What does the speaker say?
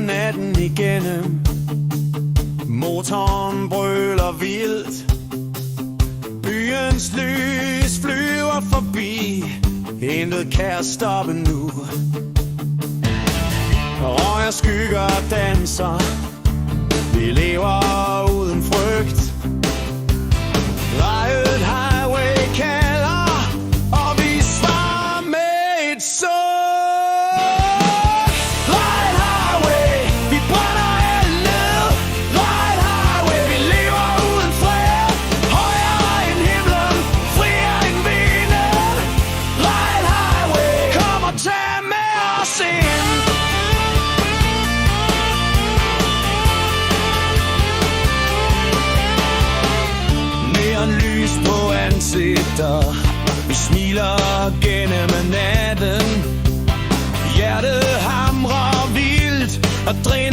natten igennem. Motoren brøler vildt. Byens lys flyver forbi. Intet kan stoppe nu. Og jeg skygger danser. Vi lever uden frygt. Riot Highway kalder, og vi svarer med et suk. Riot Highway, vi brænder alt ned. Riot Highway, vi lever uden fred. Højere end himlen, friere end vinden. Riot Highway, kom og tag med os ind. Lys på ansigter. Vi smiler gennem natten. Hjertet hamrer vildt. Adrenalin